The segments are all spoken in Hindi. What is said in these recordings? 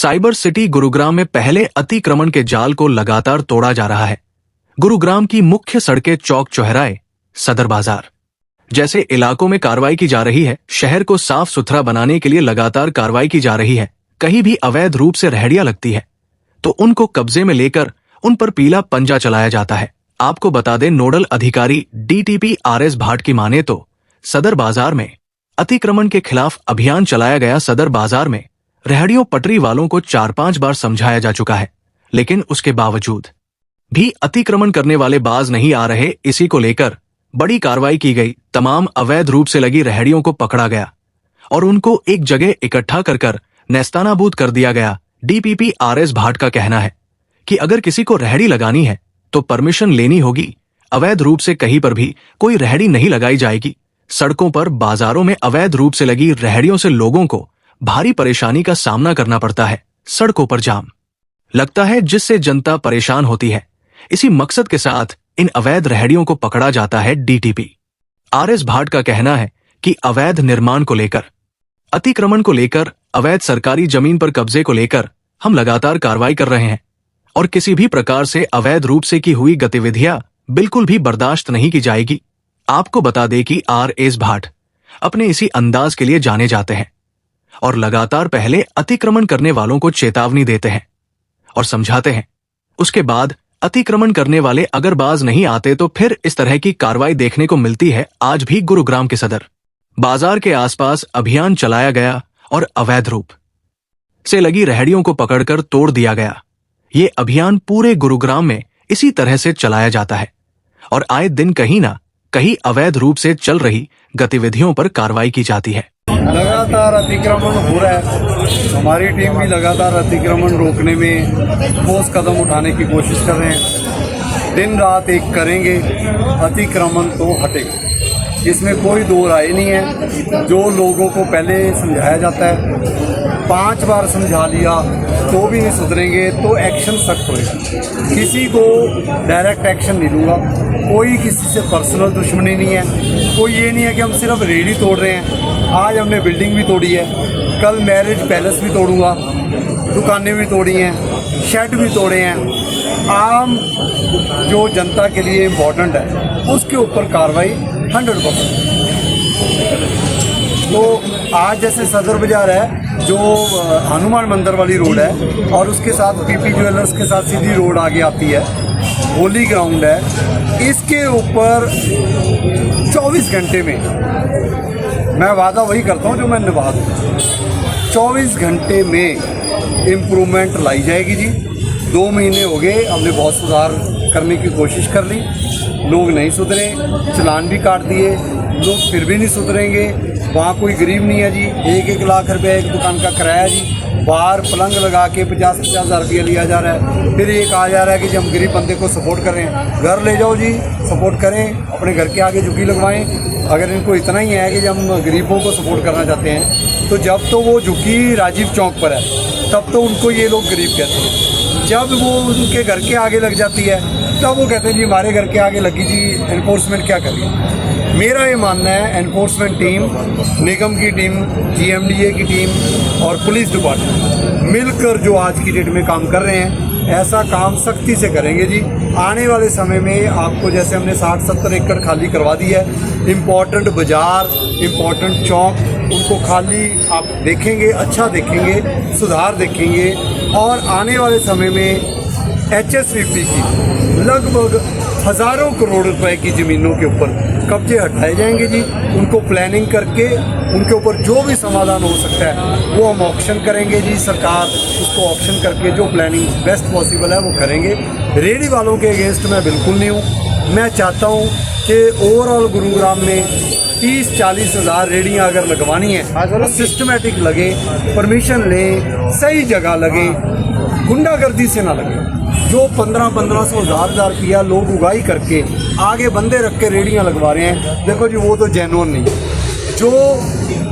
साइबर सिटी गुरुग्राम में पहले अतिक्रमण के जाल को लगातार तोड़ा जा रहा है। गुरुग्राम की मुख्य सड़कें, चौक चौराहे, सदर बाजार जैसे इलाकों में कार्रवाई की जा रही है। शहर को साफ सुथरा बनाने के लिए लगातार कार्रवाई की जा रही है। कहीं भी अवैध रूप से रेहड़ियां लगती है तो उनको कब्जे में लेकर उन पर पीला पंजा चलाया जाता है। आपको बता दें, नोडल अधिकारी डीटीपी आरएस भाट की माने तो सदर बाजार में अतिक्रमण के खिलाफ अभियान चलाया गया। सदर बाजार में रेहड़ियों पटरी वालों को 4-5 बार समझाया जा चुका है, लेकिन उसके बावजूद भी अतिक्रमण करने वाले बाज नहीं आ रहे। इसी को लेकर बड़ी कार्रवाई की गई। तमाम अवैध रूप से लगी रेहड़ियों को पकड़ा गया और उनको एक जगह इकट्ठा कर नेस्तानाबूद कर दिया गया। डीपीपी आरएस भाट का कहना है कि अगर किसी को रेहड़ी लगानी है तो परमिशन लेनी होगी। अवैध रूप से कहीं पर भी कोई रेहड़ी नहीं लगाई जाएगी। सड़कों पर, बाजारों में अवैध रूप से लगी रेहड़ियों से लोगों को भारी परेशानी का सामना करना पड़ता है। सड़कों पर जाम लगता है जिससे जनता परेशान होती है। इसी मकसद के साथ इन अवैध रेहड़ियों को पकड़ा जाता है। डीटीपी आरएस भाट का कहना है कि अवैध निर्माण को लेकर, अतिक्रमण को लेकर, अवैध सरकारी जमीन पर कब्जे को लेकर हम लगातार कार्रवाई कर रहे हैं और किसी भी प्रकार से अवैध रूप से की हुई गतिविधियां बिल्कुल भी बर्दाश्त नहीं की जाएगी। आपको बता दें कि आरएस भाट अपने इसी अंदाज के लिए जाने जाते हैं और लगातार पहले अतिक्रमण करने वालों को चेतावनी देते हैं और समझाते हैं। उसके बाद अतिक्रमण करने वाले अगर बाज नहीं आते तो फिर इस तरह की कार्रवाई देखने को मिलती है। आज भी गुरुग्राम के सदर बाजार के आसपास अभियान चलाया गया और अवैध रूप से लगी रेहड़ियों को पकड़कर तोड़ दिया गया। ये अभियान पूरे गुरुग्राम में इसी तरह से चलाया जाता है और आए दिन कहीं ना कहीं अवैध रूप से चल रही गतिविधियों पर कार्रवाई की जाती है। लगातार अतिक्रमण हो रहा है। हमारी टीम भी लगातार अतिक्रमण रोकने में ठोस कदम उठाने की कोशिश कर रहे हैं। दिन रात एक करेंगे, अतिक्रमण तो हटेगा, इसमें कोई दो राय नहीं है। जो लोगों को पहले समझाया जाता है, 5 बार समझा लिया तो भी नहीं सुधरेंगे तो एक्शन सख्त होगा। किसी को डायरेक्ट एक्शन नहीं लूँगा। कोई किसी से पर्सनल दुश्मनी नहीं है। कोई ये नहीं है कि हम सिर्फ रेहड़ी तोड़ रहे हैं। आज हमने बिल्डिंग भी तोड़ी है, कल मैरिज पैलेस भी तोड़ूंगा, दुकानें भी तोड़ी हैं, शेड भी तोड़े हैं। आम जो जनता के लिए इम्पोर्टेंट है उसके ऊपर कार्रवाई 100%। तो आज जैसे सदर बाजार है, जो हनुमान मंदिर वाली रोड है और उसके साथ पीपी ज्वेलर्स के साथ सीधी रोड आगे आती है, होली ग्राउंड है, इसके ऊपर 24 घंटे में मैं वादा वही करता हूँ जो मैं निभा दूँ। 24 घंटे में इम्प्रूवमेंट लाई जाएगी जी। 2 महीने हो गए, हमने बहुत सुधार करने की कोशिश कर ली, लोग नहीं सुधरे, चालान भी काट दिए, लोग फिर भी नहीं सुधरेंगे। वहाँ कोई गरीब नहीं है जी। 1-1 लाख रुपया एक दुकान का किराया जी। बाहर पलंग लगा के 50-50 हज़ार रुपया लिया जा रहा है। फिर ये कहा जा रहा है कि जब हम गरीब बंदे को सपोर्ट करें, घर ले जाओ जी, सपोर्ट करें, अपने घर के आगे झुग्गी लगवाएं। अगर इनको इतना ही है कि जब हम गरीबों को सपोर्ट करना चाहते हैं तो जब तो वो झुग्गी राजीव चौक पर है तब तो उनको ये लोग गरीब कहते हैं। जब वो उनके घर के आगे लग जाती है तब वो कहते हैं जी हमारे घर के आगे लगी जी, एनफोर्समेंट क्या करेगी। मेरा ये मानना है एनफोर्समेंट टीम, निगम की टीम, GMDA की टीम और पुलिस डिपार्टमेंट मिलकर जो आज की डेट में काम कर रहे हैं, ऐसा काम सख्ती से करेंगे जी। आने वाले समय में आपको जैसे हमने 60-70 एकड़ खाली करवा दी है, इम्पॉर्टेंट बाज़ार, इम्पॉर्टेंट चौक, उनको खाली आप देखेंगे, अच्छा देखेंगे, सुधार देखेंगे। और आने वाले समय में HSVP की लगभग हज़ारों करोड़ रुपए की ज़मीनों के ऊपर कब्जे हटाए जाएंगे जी। उनको प्लानिंग करके उनके ऊपर जो भी समाधान हो सकता है वो हम ऑक्शन करेंगे जी। सरकार उसको ऑक्शन करके जो प्लानिंग बेस्ट पॉसिबल है वो करेंगे। रेहड़ी वालों के अगेंस्ट मैं बिल्कुल नहीं हूँ। मैं चाहता हूँ कि ओवरऑल गुरुग्राम में 30-40 हज़ार रेहड़ियाँ अगर लगवानी है, सिस्टमेटिक लगे, परमिशन लें, सही जगह लगे, गुंडागर्दी से ना लगे। जो 1500-1500 हज़ार रुपया लोग उगाई करके आगे बंदे रख के रेहड़ियाँ लगवा रहे हैं, देखो जी वो तो जेन्युइन नहीं है। जो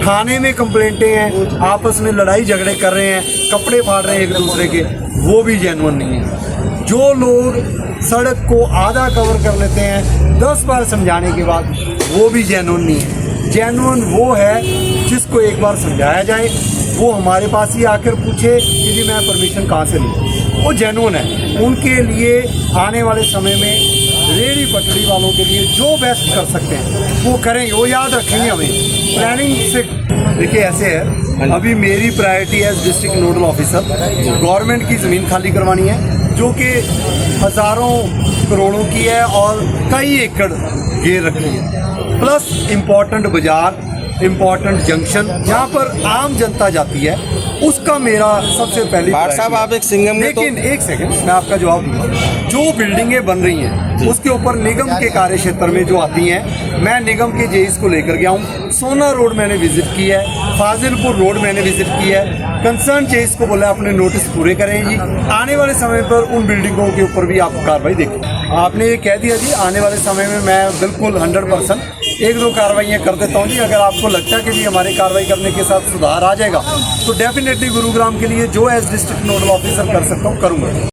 थाने में कंप्लेंटें हैं, आपस में लड़ाई झगड़े कर रहे हैं, कपड़े फाड़ रहे हैं एक दूसरे के, वो भी जेन्युइन नहीं है। जो लोग सड़क को आधा कवर कर लेते हैं 10 बार समझाने के बाद, वो भी जेन्युइन नहीं है। जेन्युइन वो है जिसको एक बार समझाया जाए, वो हमारे पास ही आकर पूछे कि जी मैं परमिशन कहाँ से लूँ, वो जेन्युइन है। उनके लिए आने वाले समय में रेहड़ी पटरी वालों के लिए जो बेस्ट कर सकते हैं वो करेंगे, वो याद रखेंगे हमें प्लानिंग से। देखिए ऐसे है, अभी मेरी प्रायोरिटी है डिस्ट्रिक्ट नोडल ऑफिसर, गवर्नमेंट की ज़मीन खाली करवानी है जो कि हज़ारों करोड़ों की है और कई एकड़ घेर रखी है, प्लस इम्पोर्टेंट बाजार, इम्पोर्टेंट जंक्शन जहाँ पर आम जनता जाती है, उसका मेरा सबसे पहले। साहब आप एक सिंगम, लेकिन एक सेकंड मैं आपका जवाब दूंगा। जो बिल्डिंगें बन रही हैं उसके ऊपर निगम के कार्य क्षेत्र में जो आती हैं, मैं निगम के जेईस को लेकर गया हूँ। सोना रोड मैंने विजिट की है, फाजिलपुर रोड मैंने विजिट की है। कंसर्न जेईस को बोला अपने नोटिस पूरे करें जी, आने वाले समय पर उन बिल्डिंगों के ऊपर भी आप कार्रवाई देखें। आपने ये कह दिया जी, आने वाले समय में मैं बिल्कुल 100% एक दो कार्रवाइयाँ कर देता हूँ जी। अगर आपको लगता है कि जी हमारे कार्रवाई करने के साथ सुधार आ जाएगा तो डेफिनेटली गुरुग्राम के लिए जो एज डिस्ट्रिक्ट नोडल ऑफिसर कर सकता हूँ करूँगा।